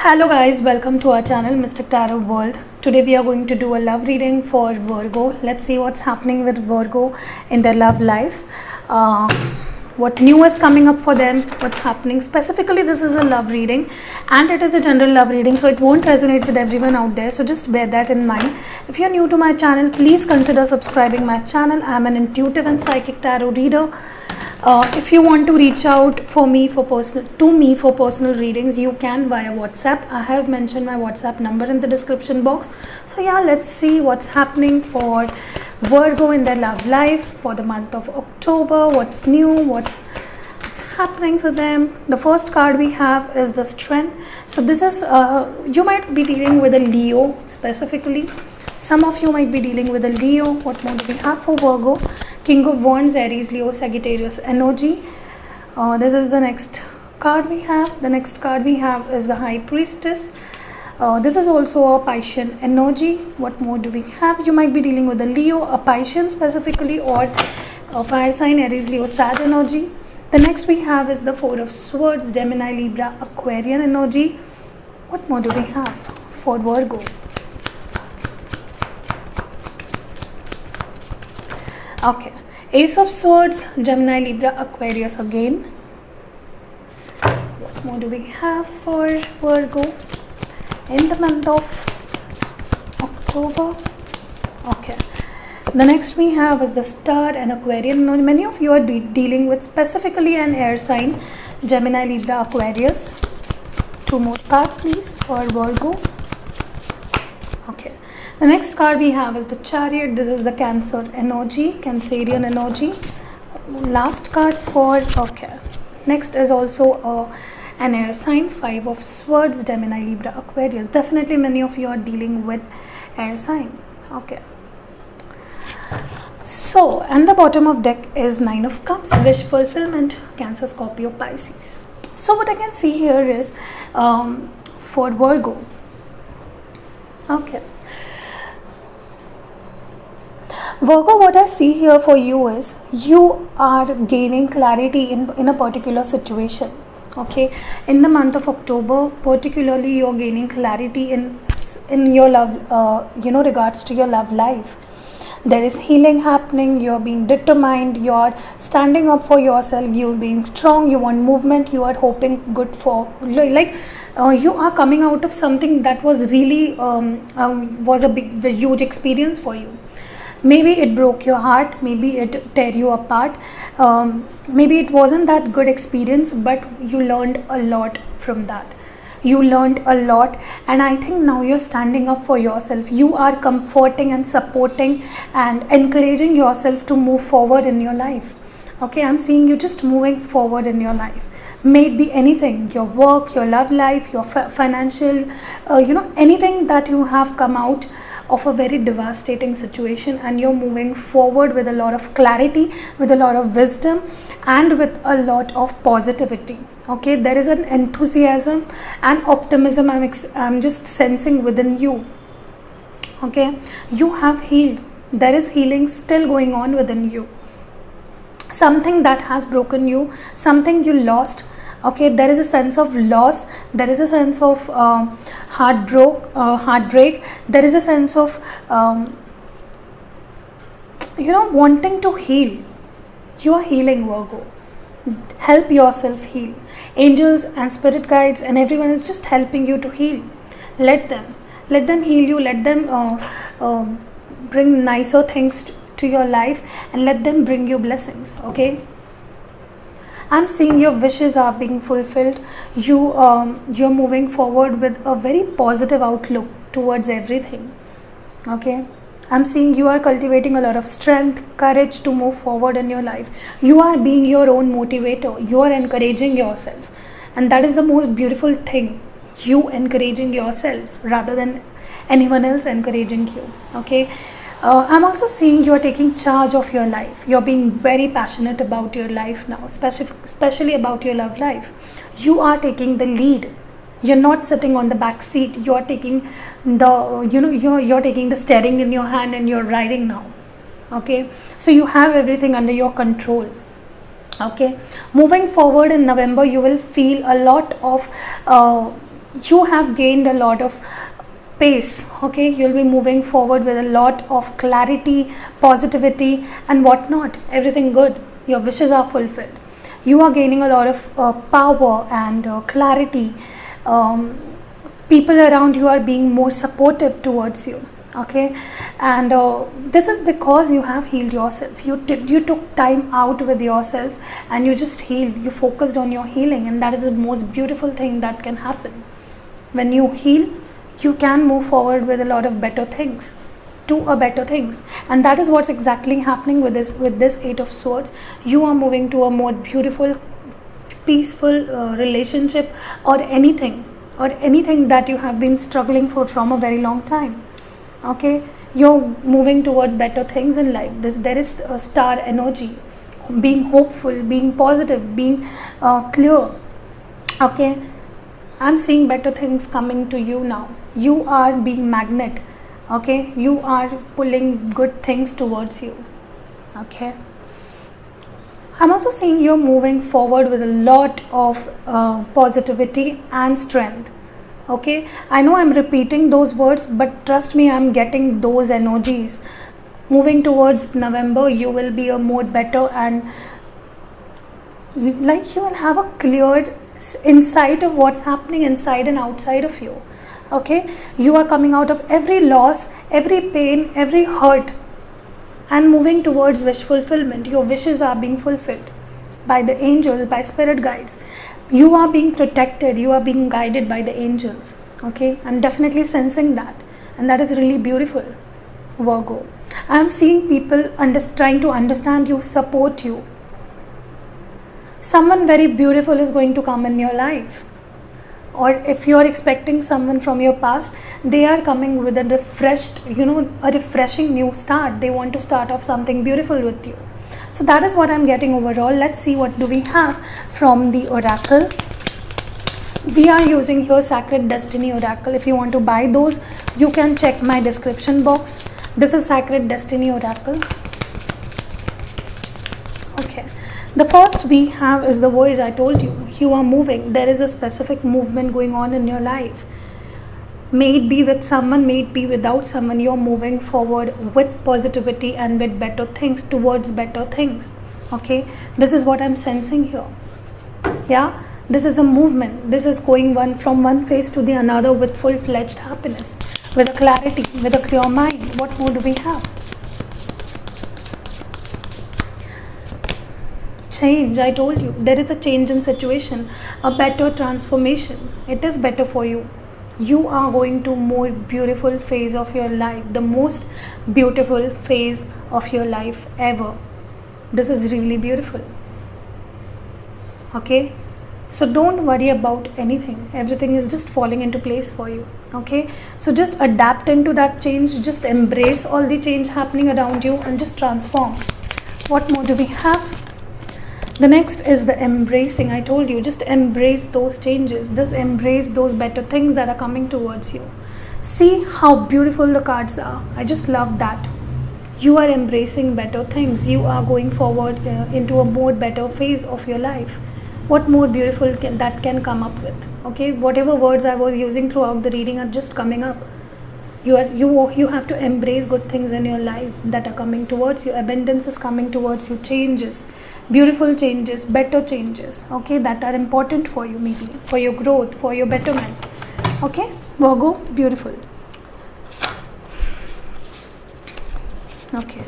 Hello guys, welcome to our channel Mystic Tarot World. Today we are going to do a love reading for Virgo. Let's see what's happening with Virgo in their love life. What new is coming up for them, what's happening. Specifically, this is a love reading and it is a general love reading, so it won't resonate with everyone out there. So just bear that in mind. If you're new to my channel, please consider subscribing my channel. I'm an intuitive and psychic tarot reader. If you want to reach out for me for personal readings, you can via WhatsApp. I have mentioned my WhatsApp number in the description box. So yeah, let's see what's happening for Virgo in their love life for the month of October. What's new, what's happening for them. The first card we have is the Strength. So this is you might be dealing with a Leo specifically. Some of you might be dealing with a Leo. What more do we have for Virgo? King of Wands, Aries, Leo, Sagittarius energy. This is the next card we have. The next card we have is the High Priestess. This is also a Piscean energy. What more do we have? You might be dealing with a Leo, a Piscean specifically, or a fire sign, Aries, Leo, Sag energy. The next we have is the Four of Swords, Gemini, Libra, Aquarian energy. What more do we have for Virgo? Okay, Ace of Swords, Gemini, Libra, Aquarius again. What more do we have for Virgo in the month of October? Okay, the next we have is the Star and Aquarian. Many of you are dealing with specifically an air sign, Gemini, Libra, Aquarius. Two more cards please for Virgo. Okay, the next card we have is the Chariot. This is the Cancer energy, Cancerian energy. Last card for, okay, next is also an air sign, Five of Swords, Gemini, Libra, Aquarius. Definitely many of you are dealing with air sign. Okay, so and the bottom of deck is Nine of Cups, wish fulfillment, Cancer, Scorpio, Pisces. So what I can see here is for Virgo, okay, Virgo, what I see here for you is you are gaining clarity in a particular situation. Okay, in the month of October particularly, you're gaining clarity in your love, regards to your love life. There is healing happening. You're being determined, you're standing up for yourself, you're being strong, you want movement, you are hoping good for, you are coming out of something that was really was a huge experience for you. Maybe it broke your heart, maybe it tear you apart, maybe it wasn't that good experience, but you learned a lot from that. You learned a lot, and I think now you're standing up for yourself. You are comforting and supporting and encouraging yourself to move forward in your life. Okay, I'm seeing you just moving forward in your life. May it be anything, your work, your love life, your financial, anything that you have come out of a very devastating situation, and you're moving forward with a lot of clarity, with a lot of wisdom, and with a lot of positivity. Okay, there is an enthusiasm and optimism I'm just sensing within you. Okay, you have healed. There is healing still going on within you. Something that has broken you, something you lost. Okay, there is a sense of loss, there is a sense of heartbreak, there is a sense of wanting to heal. You are healing, Virgo. Help yourself heal. Angels and spirit guides and everyone is just helping you to heal. Let them heal you. Let them bring nicer things to your life, and let them bring you blessings. Okay, I'm seeing your wishes are being fulfilled. You're moving forward with a very positive outlook towards everything. Okay, I'm seeing you are cultivating a lot of strength, courage to move forward in your life. You are being your own motivator. You are encouraging yourself, and that is the most beautiful thing. You encouraging yourself rather than anyone else encouraging you. Okay, I'm also seeing you are taking charge of your life. You're being very passionate about your life now, especially about your love life. You are taking the lead. You're not sitting on the back seat. You're taking you're taking the steering in your hand and you're riding now. Okay, so you have everything under your control. Okay, moving forward in November, you will feel a lot of you have gained a lot of pace. Okay, you'll be moving forward with a lot of clarity, positivity, and whatnot. Everything good. Your wishes are fulfilled. You are gaining a lot of power and clarity. Um, People around you are being more supportive towards you. Okay, and this is because you have healed yourself. You took time out with yourself and you just healed. You focused on your healing, and that is the most beautiful thing that can happen. When you heal, you can move forward with a lot of better things, to a better things, and that is what's exactly happening with this Eight of Swords. You are moving to a more beautiful, peaceful relationship, or anything that you have been struggling for from a very long time. Okay, you're moving towards better things in life. There is a star energy, being hopeful, being positive, being clear. Okay, I'm seeing better things coming to you now. You are being magnet. Okay, you are pulling good things towards you. Okay, I'm also seeing you're moving forward with a lot of positivity and strength. Okay, I know I'm repeating those words, but trust me, I'm getting those energies. Moving towards November, you will be a more better, and like you will have a clear insight of what's happening inside and outside of you. Okay, you are coming out of every loss, every pain, every hurt, and moving towards wish fulfillment. Your wishes are being fulfilled by the angels, by spirit guides. You are being protected, you are being guided by the angels. Okay, I'm definitely sensing that, and that is really beautiful, Virgo. I am seeing people trying to understand you, support you. Someone very beautiful is going to come in your life, or if you are expecting someone from your past, they are coming with a refreshed, a refreshing new start. They want to start off something beautiful with you. So that is what I'm getting overall. Let's see what do we have from the oracle. We are using here Sacred Destiny Oracle. If you want to buy those, you can check my description box. This is Sacred Destiny Oracle. Okay, the first we have is the voice. I told you, you are moving. There is a specific movement going on in your life. May it be with someone, may it be without someone, you're moving forward with positivity and with better things, towards better things. Okay, this is what I'm sensing here. Yeah, this is a movement. This is going from one phase to the another with full-fledged happiness, with a clarity, with a clear mind. What more do we have? Change. I told you, there is a change in situation, a better transformation. It is better for you. You are going to more beautiful phase of your life, the most beautiful phase of your life ever. This is really beautiful. Okay, so don't worry about anything. Everything is just falling into place for you. Okay, so just adapt into that change, just embrace all the change happening around you and just transform. What more do we have? The next is the embracing. I told you, just embrace those changes. Just embrace those better things that are coming towards you. See how beautiful the cards are. I just love that. You are embracing better things. You are going forward into a more better phase of your life. What more beautiful that can come up with? Okay, whatever words I was using throughout the reading are just coming up. You have to embrace good things in your life that are coming towards you. Abundance is coming towards you. Changes, beautiful changes, better changes, okay, that are important for you, maybe for your growth, for your betterment. Okay, Virgo, beautiful. Okay,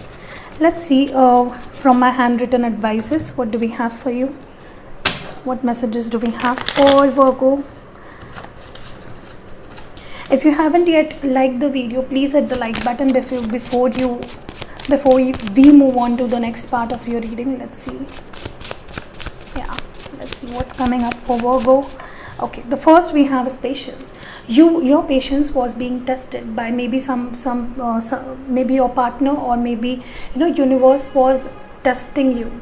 let's see from my handwritten advices, what do we have for you? What messages do we have for Virgo? If you haven't yet liked the video, please hit the like button before we move on to the next part of your reading. Let's see. Yeah, let's see what's coming up for Virgo. Okay, the first we have is patience. Your patience was being tested by maybe some maybe your partner, or maybe universe was testing you.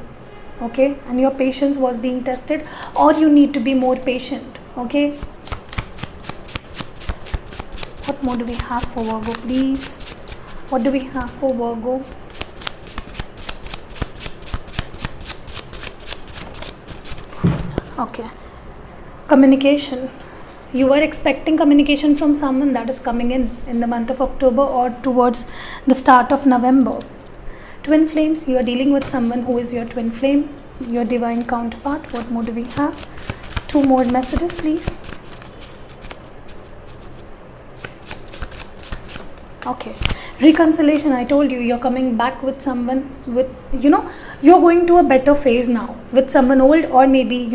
Okay, and your patience was being tested, or you need to be more patient. Okay, what more do we have for Virgo, please? What do we have for Virgo? Okay, communication. You are expecting communication from someone that is coming in the month of October or towards the start of November. Twin flames, you are dealing with someone who is your twin flame, your divine counterpart. What more do we have? 2 more messages, please. Okay, reconciliation. I told you, you're coming back with someone with, you're going to a better phase now with someone old, or maybe,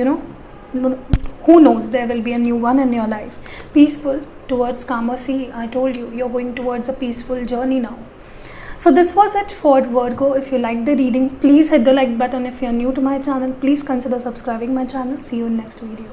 who knows, there will be a new one in your life. Peaceful towards calmer sea. I told you, you're going towards a peaceful journey now. So this was it for Virgo. If you liked the reading, please hit the like button. If you're new to my channel, please consider subscribing my channel. See you in next video.